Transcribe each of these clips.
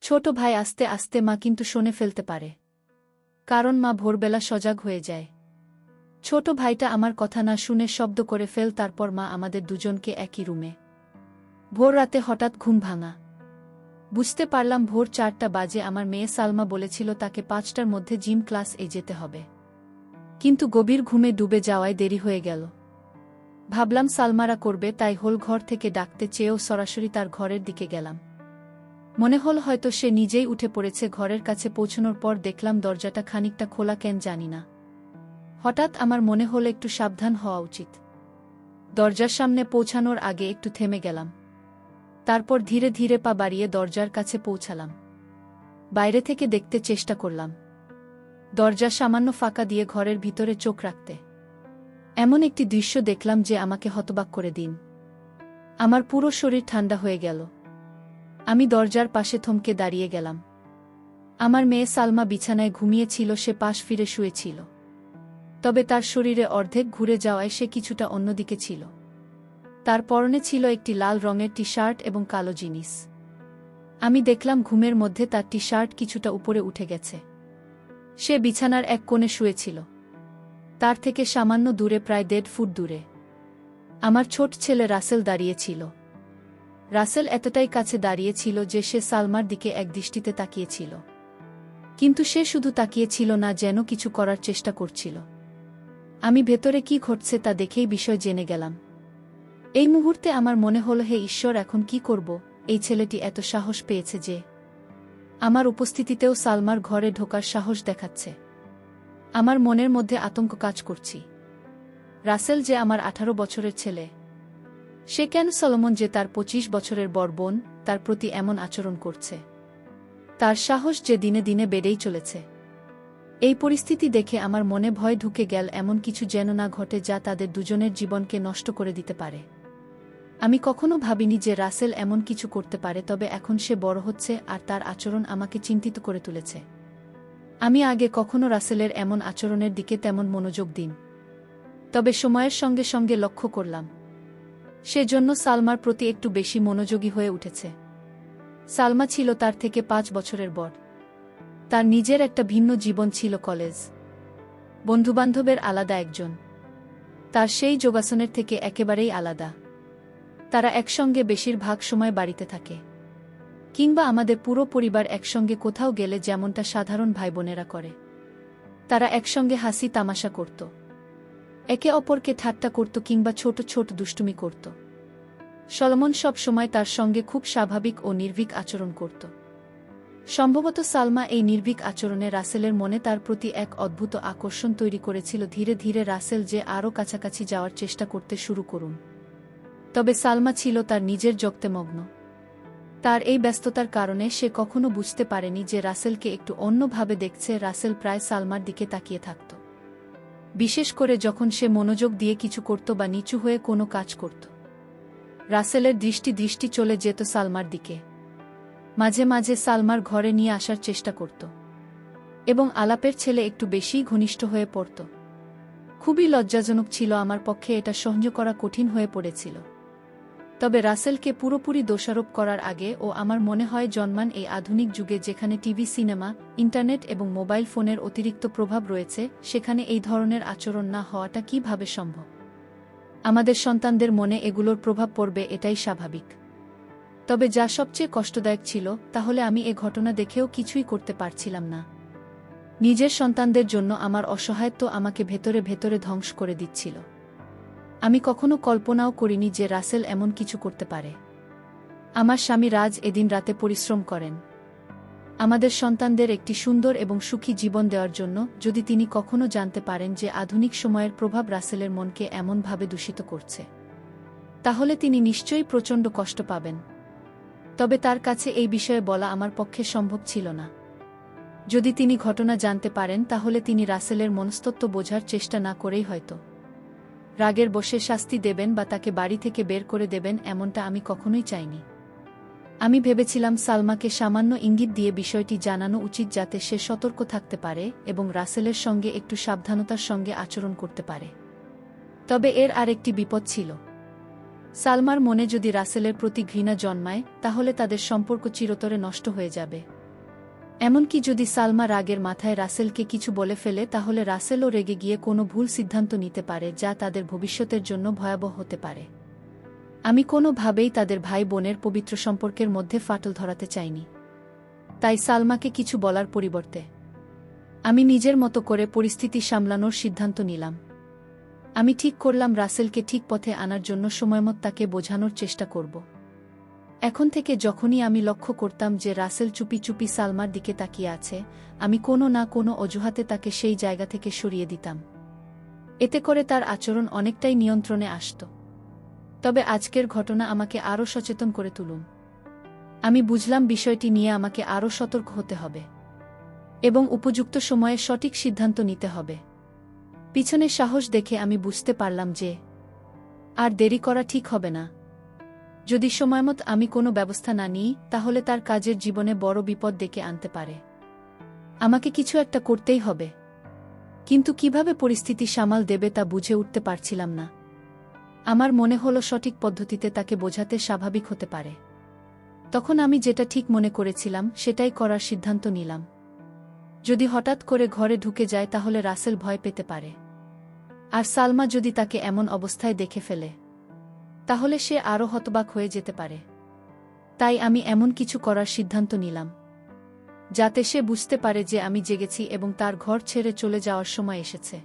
ছোট ভাই আস্তে আস্তে মা কিন্তু শুনে ফেলতে পারে, কারণ মা ভোরবেলা সজাগ হয়ে যায়। ছোট ভাইটা আমার কথা না শুনে শব্দ করে ফেল, তারপর মা আমাদের দুজনকে একই রুমে। ভোর রাতে হঠাৎ ঘুম ভাঙা। বুঝতে পারলাম ভোর 4টা বাজে। আমার মেয়ে সালমা বলেছিল তাকে 5টার মধ্যে জিম ক্লাস যেতে হবে, কিন্তু গভীর ঘুমে ডুবে যাওয়ায় দেরি হয়ে গেল। ভাবলাম সালমারা করবে, তাই হোল ঘর থেকে ডাকতে চেয়েও সরাসরি তার ঘরের দিকে গেলাম। মনে হল হয়তো সে নিজেই উঠে পড়েছে। ঘরের কাছে পৌঁছানোর পর দেখলাম দরজাটা খানিকটা খোলা, কেন জানি না। হঠাৎ আমার মনে হল একটু সাবধান হওয়া উচিত। দরজার সামনে পৌঁছানোর আগে একটু থেমে গেলাম, তারপর ধীরে ধীরে পা বাড়িয়ে দরজার কাছে পৌঁছালাম। বাইরে থেকে দেখতে চেষ্টা করলাম, দরজা সামান্য ফাঁকা দিয়ে ঘরের ভিতরে চোখ রাখতে। এমন একটি দৃশ্য দেখলাম যে আমাকে হতবাক করে দিন। আমার পুরো শরীর ঠান্ডা হয়ে গেল। আমি দরজার পাশে থমকে দাঁড়িয়ে গেলাম। আমার মেয়ে সালমা বিছানায় ঘুমিয়েছিল, সে পাশ ফিরে শুয়েছিল, তবে তার শরীরে অর্ধেক ঘুরে যাওয়ায় সে কিছুটা অন্যদিকে ছিল। তার পরনে ছিল একটি লাল রঙের টি শার্ট এবং কালো জিনিস। আমি দেখলাম ঘুমের মধ্যে তার টি শার্ট কিছুটা উপরে উঠে গেছে। সে বিছানার এক কোণে শুয়েছিল, তার থেকে সামান্য দূরে, প্রায় 1.5 ফুট দূরে আমার ছোট ছেলে রাসেল দাঁড়িয়েছিল। রাসেল এতটাই কাছে দাঁড়িয়েছিল যে সে সালমার দিকে একদৃষ্টিতে তাকিয়েছিল, কিন্তু সে শুধু তাকিয়েছিল না, যেন কিছু করার চেষ্টা করছিল। আমি ভেতরে কি ঘটছে তা দেখেই বিষয় জেনে গেলাম। এই মুহূর্তে আমার মনে হল, হে ঈশ্বর, এখন কি করব? এই ছেলেটি এত সাহস পেয়েছে যে আমার উপস্থিতিতেও সালমার ঘরে ঢোকার সাহস দেখাচ্ছে। আমার মনের মধ্যে আতঙ্ক কাজ করছি। রাসেল যে আমার 18 বছরের ছেলে, সে কেন সলোমন যে তার 25 বছরের বড় বোন, তার প্রতি এমন আচরণ করছে? তার সাহস যে দিনে দিনে বেড়েই চলেছে। এই পরিস্থিতি দেখে আমার মনে ভয় ঢুকে গেল, এমন কিছু যেন না ঘটে যা তাদের দুজনের জীবনকে নষ্ট করে দিতে পারে। আমি কখনো ভাবিনি যে রাসেল এমন কিছু করতে পারে, তবে এখন সে বড় হচ্ছে আর তার আচরণ আমাকে চিন্তিত করে তুলেছে। আমি আগে কখনো রাসেলের এমন আচরণের দিকে তেমন মনোযোগ দিন, তবে সময়ের সঙ্গে সঙ্গে লক্ষ্য করলাম সেজন্য সালমার প্রতি একটু বেশি মনোযোগী হয়ে উঠেছে। সালমা ছিল তার থেকে 5 বছরের বড়। তার নিজের একটা ভিন্ন জীবন ছিল, কলেজ, বন্ধুবান্ধবের আলাদা একজন। তার সেই যোগাসনের থেকে একেবারেই আলাদা। তারা একসঙ্গে বেশিরভাগ সময় বাড়িতে থাকে, কিংবা আমাদের পুরো পরিবার একসঙ্গে কোথাও গেলে যেমনটা সাধারণ ভাইবোনেরা করে। তারা একসঙ্গে হাসি তামাশা করত, একে অপরকে ঠাট্টা করত কিংবা ছোট ছোট দুষ্টুমি করত। সলোমন সব সময় তার সঙ্গে খুব স্বাভাবিক ও নির্ভীক আচরণ করত। সম্ভবত সালমা এই নির্ভীক আচরণে রাসেলের মনে তার প্রতি এক অদ্ভুত আকর্ষণ তৈরি করেছিল। ধীরে ধীরে রাসেল যে আরও কাছাকাছি যাওয়ার চেষ্টা করতে শুরু করুন, তবে সালমা ছিল তার নিজের জগতে মগ্ন। তার এই ব্যস্ততার কারণে সে কখনো বুঝতে পারেনি যে রাসেলকে একটু অন্যভাবে দেখছে। রাসেল প্রায় সালমার দিকে তাকিয়ে থাকত, বিশেষ করে যখন সে মনোযোগ দিয়ে কিছু করত বা নিচু হয়ে কোনো কাজ করত। রাসেলের দৃষ্টি চলে যেত সালমার দিকে। মাঝে মাঝে সালমার ঘরে নিয়ে আসার চেষ্টা করত এবং আলাপের ছেলে একটু বেশিই ঘনিষ্ঠ হয়ে পড়ত। খুবই লজ্জাজনক ছিল, আমার পক্ষে এটা সহ্য করা কঠিন হয়ে পড়েছিল। তবে রাসেলকে পুরোপুরি দোষারোপ করার আগে ও আমার মনে হয় জন্মান এই আধুনিক যুগে, যেখানে টিভি, সিনেমা, ইন্টারনেট এবং মোবাইল ফোনের অতিরিক্ত প্রভাব রয়েছে, সেখানে এই ধরনের আচরণ না হওয়াটা কিভাবে সম্ভব? আমাদের সন্তানদের মনে এগুলোর প্রভাব পড়বে, এটাই স্বাভাবিক। তবে যা সবচেয়ে কষ্টদায়ক ছিল, তাহলে আমি এ ঘটনা দেখেও কিছুই করতে পারছিলাম না। নিজের সন্তানদের জন্য আমার অসহায়ত্ব আমাকে ভেতরে ভেতরে ধ্বংস করে দিচ্ছিল। আমি কখনো কল্পনাও করিনি যে রাসেল এমন কিছু করতে পারে। আমার স্বামী রাজ এদিন রাতে পরিশ্রম করেন আমাদের সন্তানদের একটি সুন্দর এবং সুখী জীবন দেওয়ার জন্য। যদি তিনি কখনো জানতে পারেন যে আধুনিক সময়ের প্রভাব রাসেলের মনকে এমনভাবে দূষিত করছে, তাহলে তিনি নিশ্চয়ই প্রচণ্ড কষ্ট পাবেন। তবে তার কাছে এই বিষয়ে বলা আমার পক্ষে সম্ভব ছিল না। যদি তিনি ঘটনা জানতে পারেন, তাহলে তিনি রাসেলের মনস্তত্ত্ব বোঝার চেষ্টা না করেই হয়তো রাগের বশে শাস্তি দেবেন বা তাকে বাড়ি থেকে বের করে দেবেন, এমনটা আমি কখনোই চাইনি। আমি ভেবেছিলাম সালমাকে সামান্য ইঙ্গিত দিয়ে বিষয়টি জানানো উচিত, যাতে সে সতর্ক থাকতে পারে এবং রাসেলের সঙ্গে একটু সাবধানতার সঙ্গে আচরণ করতে পারে। তবে এর আরেকটি বিপদ ছিল। সালমার মনে যদি রাসেলের প্রতি ঘৃণা জন্মায়, তাহলে তাদের সম্পর্ক চিরতরে নষ্ট হয়ে যাবে। এমনকি যদি সালমা রাগের মাথায় রাসেলকে কিছু বলে ফেলে তাহলে রাসেলও রেগে গিয়ে কোনো ভুল সিদ্ধান্ত নিতে পারে যা তাদের ভবিষ্যতের জন্য ভয়াবহ হতে পারে। আমি কোনোভাবেই তাদের ভাই বোনের পবিত্র সম্পর্কের মধ্যে ফাটল ধরাতে চাইনি। তাই সালমাকে কিছু বলার পরিবর্তে আমি নিজের মতো করে পরিস্থিতি সামলানোর সিদ্ধান্ত নিলাম। আমি ঠিক করলাম রাসেলকে ঠিক পথে আনার জন্য সময়মত তাকে বোঝানোর চেষ্টা করব। এখন থেকে যখনই আমি লক্ষ্য করতাম যে রাসেল চুপি চুপি সালমার দিকে তাকিয়ে আছে, আমি কোনো না কোনো অজুহাতে তাকে সেই জায়গা থেকে সরিয়ে দিতাম। এতে করে তার আচরণ অনেকটাই নিয়ন্ত্রণে আসত। তবে আজকের ঘটনা আমাকে আরও সচেতন করে তুলুন। আমি বুঝলাম বিষয়টি নিয়ে আমাকে আরও সতর্ক হতে হবে এবং উপযুক্ত সময়ে সঠিক সিদ্ধান্ত নিতে হবে। পিছনে সাহস দেখে আমি বুঝতে পারলাম যে আর দেরি করা ঠিক হবে না। যদি সময়মত আমি কোনো ব্যবস্থা না নিই তাহলে তার কাজের জীবনে বড় বিপদ ডেকে আনতে পারে। আমাকে কিছু একটা করতেই হবে, কিন্তু কিভাবে পরিস্থিতি সামাল দেবে তা বুঝে উঠতে পারছিলাম না। আমার মনে হলো সঠিক পদ্ধতিতে তাকে বোঝাতে স্বাভাবিক হতে পারে। তখন আমি যেটা ঠিক মনে করেছিলাম সেটাই করার সিদ্ধান্ত নিলাম। যদি হঠাৎ করে ঘরে ঢুকে যায় তাহলে রাসেল ভয় পেতে পারে, আর সালমা যদি তাকে এমন অবস্থায় দেখে ফেলে তাহলে সে আরও হতবাক হয়ে যেতে পারে। তাই আমি এমন কিছু করার সিদ্ধান্ত নিলাম যাতে সে বুঝতে পারে যে আমি জেগেছি এবং তার ঘর ছেড়ে চলে যাওয়ার সময় এসেছে।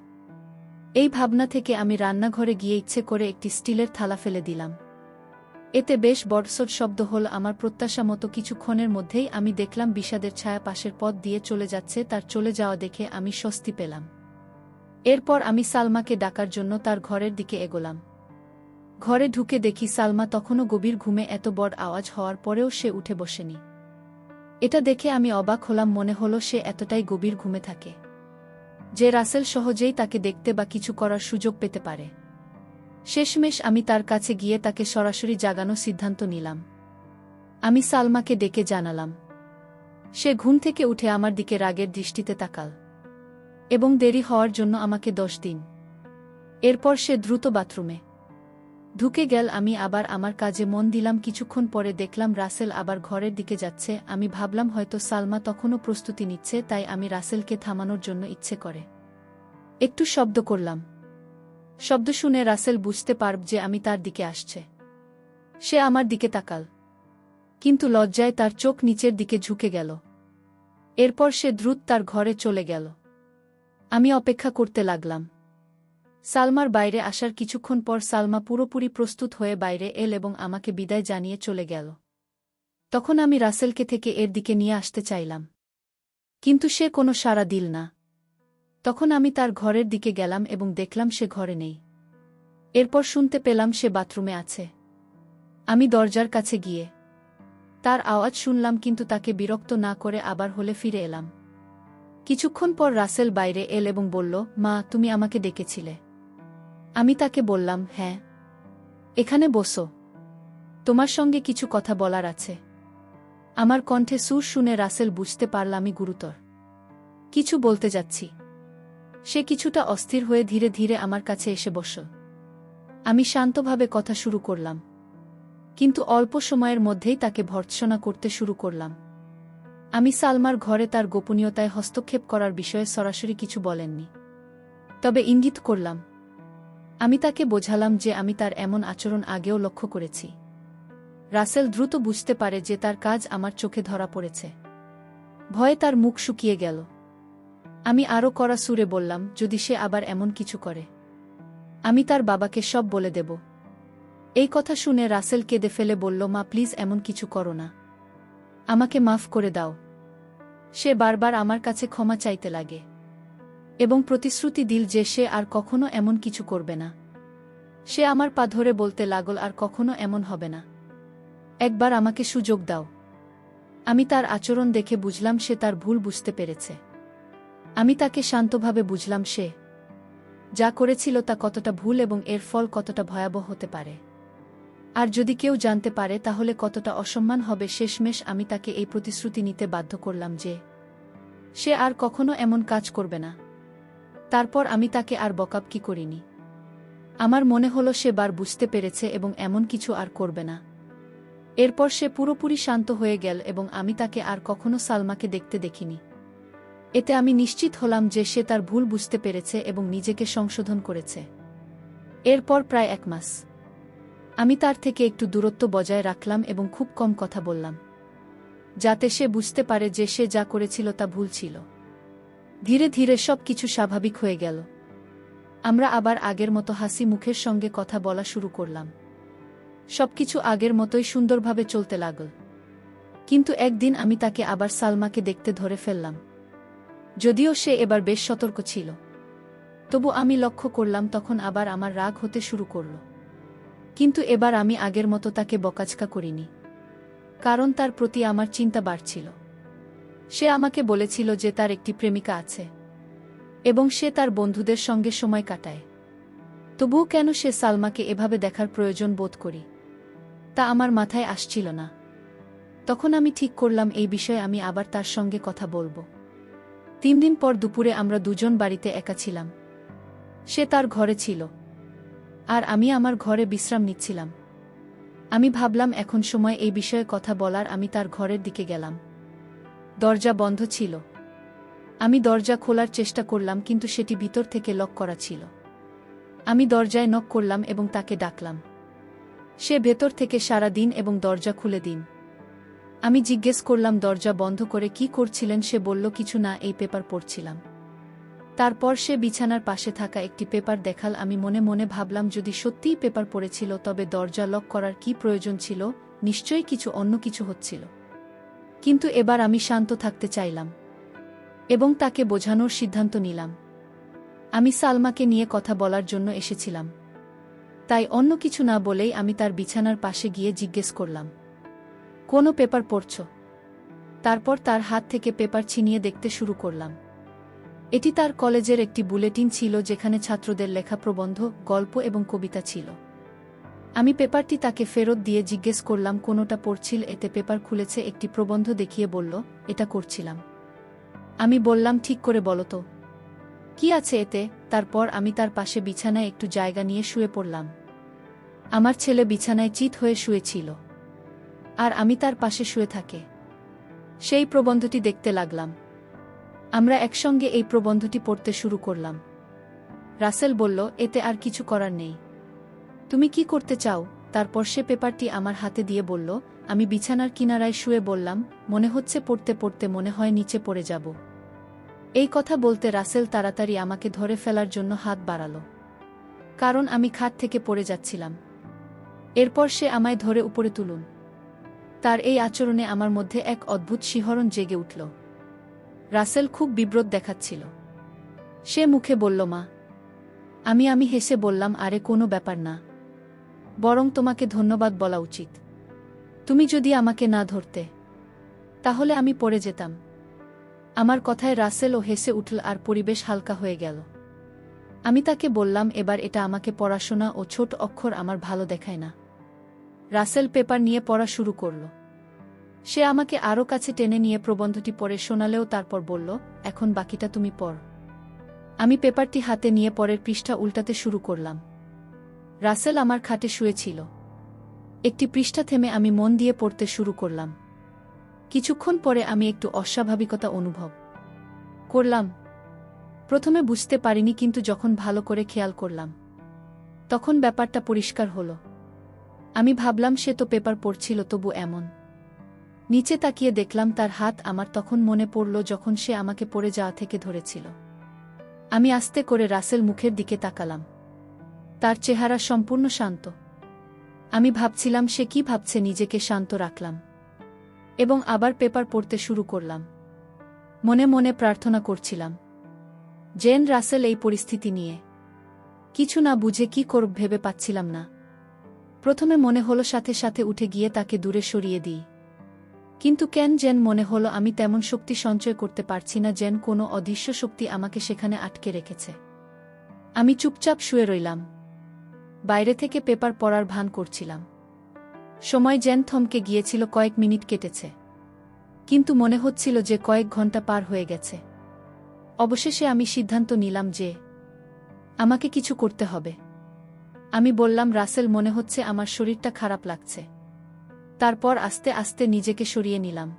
এই ভাবনা থেকে আমি রান্নাঘরে গিয়ে ইচ্ছে করে একটি স্টিলের থালা ফেলে দিলাম। এতে বেশ বড়সড় শব্দ হল। আমার প্রত্যাশা মতো কিছুক্ষণের মধ্যেই আমি দেখলাম বিষাদের ছায়া পাশের পথ দিয়ে চলে যাচ্ছে। তার চলে যাওয়া দেখে আমি স্বস্তি পেলাম। এরপর আমি সালমাকে ডাকার জন্য তার ঘরের দিকে এগোলাম। ঘরে ঢুকে দেখি সালমা তখনও গভীর ঘুমে। এত বড় আওয়াজ হওয়ার পরেও সে উঠে বসেনি। এটা দেখে আমি অবাক হলাম। মনে হলো সে এতটাই গভীর ঘুমে থাকে যে রাসেল সহজেই তাকে দেখতে বা কিছু করার সুযোগ পেতে পারে। শেষমেশ আমি তার কাছে গিয়ে তাকে সরাসরি জাগানোর সিদ্ধান্ত নিলাম। আমি সালমাকে ডেকে জানালাম। সে ঘুম থেকে উঠে আমার দিকে রাগের দৃষ্টিতে তাকাল এবং দেরি হওয়ার জন্য আমাকে দোষ দিন। এরপর সে দ্রুত বাথরুমে ঢুকে গেল। আমি আবার আমার কাজে মন দিলাম। কিছুক্ষণ পরে দেখলাম রাসেল আবার ঘরের দিকে যাচ্ছে। আমি ভাবলাম হয়তো সালমা তখনও প্রস্তুতি নিচ্ছে, তাই আমি রাসেলকে থামানোর জন্য ইচ্ছে করে একটু শব্দ করলাম। শব্দ শুনে রাসেল বুঝতে পারব যে আমি তার দিকে আসছে। সে আমার দিকে তাকাল, কিন্তু লজ্জায় তার চোখ নিচের দিকে ঝুঁকে গেল। এরপর সে দ্রুত তার ঘরে চলে গেল। আমি অপেক্ষা করতে লাগলাম সালমার বাইরে আসার। কিছুক্ষণ পর সালমা পুরোপুরি প্রস্তুত হয়ে বাইরে এল এবং আমাকে বিদায় জানিয়ে চলে গেল। তখন আমি রাসেলকে থেকে এর দিকে নিয়ে আসতে চাইলাম, কিন্তু সে কোনো সাড়া দিল না। তখন আমি তার ঘরের দিকে গেলাম এবং দেখলাম সে ঘরে নেই। এরপর শুনতে পেলাম সে বাথরুমে আছে। আমি দরজার কাছে গিয়ে তার আওয়াজ শুনলাম, কিন্তু তাকে বিরক্ত না করে আবার হলে ফিরে এলাম। কিছুক্ষণ পর রাসেল বাইরে এল এবং বলল, মা, তুমি আমাকে ডেকেছিলে? আমি তাকে বললাম, হ্যাঁ। এখানে বসো, তোমার সঙ্গে কিছু কথা বলার আছে। আমার কণ্ঠে সুর শুনে রাসেল বুঝতে পারল আমি গুরুতর কিছু বলতে যাচ্ছি। সে কিছুটা অস্থির হয়ে ধীরে ধীরে আমার কাছে এসে বসল। আমি শান্তভাবে কথা শুরু করলাম, কিন্তু অল্প সময়ের মধ্যেই তাকে ভর্ৎসনা করতে শুরু করলাম। আমি সালমার ঘরে তার গোপনীয়তায় হস্তক্ষেপ করার বিষয়ে সরাসরি কিছু বলেননি, তবে ইঙ্গিত করলাম। আমি তাকে বোঝালাম যে আমি তার এমন আচরণ আগেও লক্ষ্য করেছি। রাসেল দ্রুত বুঝতে পারে যে তার কাজ আমার চোখে ধরা পড়েছে। ভয়ে তার মুখ শুকিয়ে গেল। আমি আরও কড়া সুরে বললাম, যদি সে আবার এমন কিছু করে আমি তার বাবাকে সব বলে দেব। এই কথা শুনে রাসেল কেঁদে ফেলে বলল, মা, প্লিজ এমন কিছু করো না, আমাকে মাফ করে দাও। সে বারবার আমার কাছে ক্ষমা চাইতে লাগে এবং প্রতিশ্রুতি দিল যে সে আর কখনো এমন কিছু করবে না। সে আমার পা ধরে বলতে লাগল, আর কখনো এমন হবে না, একবার আমাকে সুযোগ দাও। আমি তার আচরণ দেখে বুঝলাম সে তার ভুল বুঝতে পেরেছে। আমি তাকে শান্তভাবে বুঝলাম সে যা করেছিল তা কতটা ভুল এবং এর ফল কতটা ভয়াবহ হতে পারে। আর যদি কেউ জানতে পারে তাহলে কতটা অসম্মান হবে। শেষমেশ আমি তাকে এই প্রতিশ্রুতি নিতে বাধ্য করলাম যে সে আর কখনো এমন কাজ করবে না। তারপর আমি তাকে আর বকাবকি করিনি। আমার মনে হলো সে বার বুঝতে পেরেছে এবং এমন কিছু আর করবে না। এরপর সে পুরোপুরি শান্ত হয়ে গেল এবং আমি তাকে আর কখনো সালমাকে দেখতে দেখিনি। এতে আমি নিশ্চিত হলাম যে সে তার ভুল বুঝতে পেরেছে এবং নিজেকে সংশোধন করেছে। এরপর প্রায় 1 মাস আমি তার থেকে একটু দূরত্ব বজায় রাখলাম এবং খুব কম কথা বললাম, যাতে সে বুঝতে পারে যে সে যা করেছিল তা ভুল ছিল। ধীরে ধীরে সব কিছু স্বাভাবিক হয়ে গেল। আমরা আবার আগের মতো হাসি মুখের সঙ্গে কথা বলা শুরু করলাম। সবকিছু আগের মতোই সুন্দরভাবে চলতে লাগল। কিন্তু একদিন আমি তাকে আবার সালমাকে দেখতে ধরে ফেললাম। যদিও সে এবার বেশ সতর্ক ছিল, তবু আমি লক্ষ্য করলাম তখন আবার আমার রাগ হতে শুরু করল। কিন্তু এবার আমি আগের মতো তাকে বকাঝকা করিনি, কারণ তার প্রতি আমার চিন্তা বাড়ছিল। সে আমাকে বলেছিল যে তার একটি প্রেমিকা আছে এবং সে তার বন্ধুদের সঙ্গে সময় কাটায়। তবুও কেন সে সালমাকে এভাবে দেখার প্রয়োজন বোধ করি, তা আমার মাথায় আসছিল না। তখন আমি ঠিক করলাম এই বিষয়ে আমি আবার তার সঙ্গে কথা বলবো। 3 দিন পর দুপুরে আমরা দুজন বাড়িতে একা ছিলাম। সে তার ঘরে ছিল আর আমি আমার ঘরে বিশ্রাম নিচ্ছিলাম। আমি ভাবলাম এখন সময় এই বিষয়ে কথা বলার। আমি তার ঘরের দিকে গেলাম। দরজা বন্ধ ছিল। আমি দরজা খোলার চেষ্টা করলাম, কিন্তু সেটি ভিতর থেকে লক করা ছিল। আমি দরজায় নক করলাম এবং তাকে ডাকলাম। সে ভেতর থেকে সাড়া দিন এবং দরজা খুলে দিন। আমি জিজ্ঞেস করলাম দরজা বন্ধ করে কি করছিলেন। সে বলল কিছু না, এই পেপার পড়ছিলাম। তারপর সে বিছানার পাশে থাকা একটি পেপার দেখাল। আমি মনে মনে ভাবলাম যদি সত্যিই পেপার পড়েছিল তবে দরজা লক করার কি প্রয়োজন ছিল? নিশ্চয়ই অন্য কিছু হচ্ছিল। কিন্তু এবার আমি শান্ত থাকতে চাইলাম এবং তাকে বোঝানোর সিদ্ধান্ত নিলাম। আমি সালমাকে নিয়ে কথা বলার জন্য এসেছিলাম, তাই অন্য কিছু না বলেই আমি তার বিছানার পাশে গিয়ে জিজ্ঞেস করলাম, কোনো পেপার পড়ছ? তারপর তার হাত থেকে পেপার ছিনিয়ে দেখতে শুরু করলাম। এটি তার কলেজের একটি বুলেটিন ছিল, যেখানে ছাত্রদের লেখা প্রবন্ধ, গল্প এবং কবিতা ছিল। আমি পেপারটি তাকে ফেরত দিয়ে জিজ্ঞেস করলাম কোনোটা পড়ছিল। এতে পেপার খুলেছে, একটি প্রবন্ধ দেখিয়ে বলল, এটা করছিলাম। আমি বললাম, ঠিক করে বলো তো, কি আছে এতে? তারপর আমি তার পাশে বিছানায় একটু জায়গা নিয়ে শুয়ে পড়লাম। আমার ছেলে বিছানায় চিত হয়ে শুয়েছিল আর আমি তার পাশে শুয়ে থাকে সেই প্রবন্ধটি দেখতে লাগলাম। আমরা একসঙ্গে এই প্রবন্ধটি পড়তে শুরু করলাম। রাসেল বলল, এতে আর কিছু করার নেই, তুমি কি করতে চাও? তারপর সে পেপারটি আমার হাতে দিয়ে বলল, আমি বিছানার কিনারায় শুয়ে বললাম, মনে হচ্ছে পড়তে পড়তে মনে হয় নিচে পড়ে যাব। এই কথা বলতে রাসেল তাড়াতাড়ি আমাকে ধরে ফেলার জন্য হাত বাড়াল, কারণ আমি খাট থেকে পড়ে যাচ্ছিলাম। এরপর সে আমায় ধরে উপরে তুলুন। তার এই আচরণে আমার মধ্যে এক অদ্ভুত শিহরণ জেগে উঠল। রাসেল খুব বিব্রত দেখাচ্ছিল। সে মুখে বলল, মা। আমি হেসে বললাম, আরে কোনো ব্যাপার না, বরং তোমাকে ধন্যবাদ বলা উচিত। তুমি যদি আমাকে না ধরতে তাহলে আমি পড়ে যেতাম। আমার কথায় রাসেলও হেসে উঠল আর পরিবেশ হালকা হয়ে গেল। আমি তাকে বললাম, এবার এটা আমাকে পড়াশোনা ও ছোট অক্ষর আমার ভালো দেখায় না। রাসেল পেপার নিয়ে পড়া শুরু করল। সে আমাকে আরও কাছে টেনে নিয়ে প্রবন্ধটি পড়ে শোনালেও তারপর বলল, এখন বাকিটা তুমি পড়। আমি পেপারটি হাতে নিয়ে পরের পৃষ্ঠা উল্টাতে শুরু করলাম। রাসেল আমার খাটে শুয়েছিল। একটি পৃষ্ঠা থেমে আমি মন দিয়ে পড়তে শুরু করলাম। কিছুক্ষণ পরে আমি একটু অস্বাভাবিকতা অনুভব করলাম। প্রথমে বুঝতে পারিনি, কিন্তু যখন ভালো করে খেয়াল করলাম তখন ব্যাপারটা পরিষ্কার হলো। আমি ভাবলাম সে তো পেপার পড়ছিল, তবু এমন। নিচে তাকিয়ে দেখলাম তার হাত। আমার তখন মনে পড়ল যখন সে আমাকে পড়ে যাওয়া থেকে ধরেছিল। আমি আস্তে করে রাসেল মুখের দিকে তাকালাম। তার চেহারা সম্পূর্ণ শান্ত। আমি ভাবছিলাম সে কি ভাবছে। নিজেকে শান্ত রাখলাম এবং আবার পেপার পড়তে শুরু করলাম। মনে মনে প্রার্থনা করছিলাম যেন রাসেল এই পরিস্থিতি নিয়ে কিছু না বুঝে কি করব ভেবে পাচ্ছিলাম না। প্রথমে মনে হলো সাথে সাথে উঠে গিয়ে তাকে দূরে সরিয়ে দিই, কিন্তু কেন যেন মনে হলো আমি তেমন শক্তি সঞ্চয় করতে পারছি না, যেন কোনো অদৃশ্য শক্তি আমাকে সেখানে আটকে রেখেছে। আমি চুপচাপ শুয়ে রইলাম। বাইরে থেকে পেপার পড়ার ভান করছিলাম। সময় যেন থমকে গিয়েছিল। কয়েক মিনিট কেটেছে, কিন্তু মনে হচ্ছিল যে কয়েক ঘন্টা পার হয়ে গেছে। অবশেষে আমি সিদ্ধান্ত নিলাম যে আমাকে কিছু করতে হবে। আমি বললাম, রাসেল, মনে হচ্ছে আমার শরীরটা খারাপ লাগছে। তারপর আস্তে আস্তে নিজেকে সরিয়ে নিলাম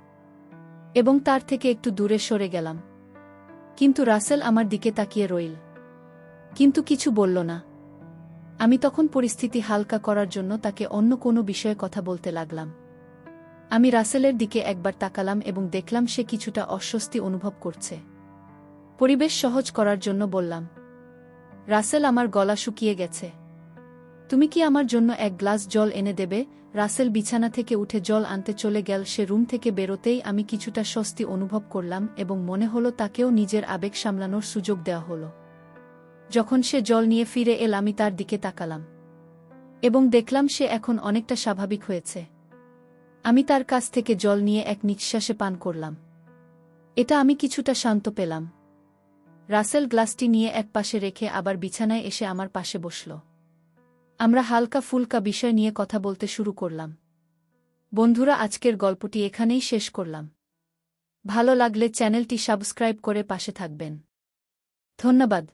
এবং তার থেকে একটু দূরে সরে গেলাম। কিন্তু রাসেল আমার দিকে তাকিয়ে রইল, কিন্তু কিছু বলল না। আমি তখন পরিস্থিতি হালকা করার জন্য তাকে অন্য কোনো বিষয়ে কথা বলতে লাগলাম। আমি রাসেলের দিকে একবার তাকালাম এবং দেখলাম সে কিছুটা অস্বস্তি অনুভব করছে। পরিবেশ সহজ করার জন্য বললাম, রাসেল, আমার গলা শুকিয়ে গেছে। তুমি কি আমার জন্য এক গ্লাস জল এনে দেবে? রাসেল বিছানা থেকে উঠে জল আনতে চলে গেল। সে রুম থেকে বেরোতেই আমি কিছুটা স্বস্তি অনুভব করলাম এবং মনে হলো তাকেও নিজের আবেগ সামলানোর সুযোগ দেওয়া হলো। যখন সে জল নিয়ে ফিরে এল, আমি তার দিকে তাকালাম এবং দেখলাম সে এখন অনেকটা স্বাভাবিক হয়েছে। আমি তার কাছ থেকে জল নিয়ে এক নিঃশ্বাসে পান করলাম। এটা আমি কিছুটা শান্ত পেলাম। রাসেল গ্লাসটি নিয়ে এক পাশে রেখে আবার বিছানায় এসে আমার পাশে বসল। আমরা হালকা ফুলকা বিষয় নিয়ে কথা বলতে শুরু করলাম। বন্ধুরা, আজকের গল্পটি এখানেই শেষ করলাম। ভালো লাগলে চ্যানেলটি সাবস্ক্রাইব করে পাশে থাকবেন। ধন্যবাদ।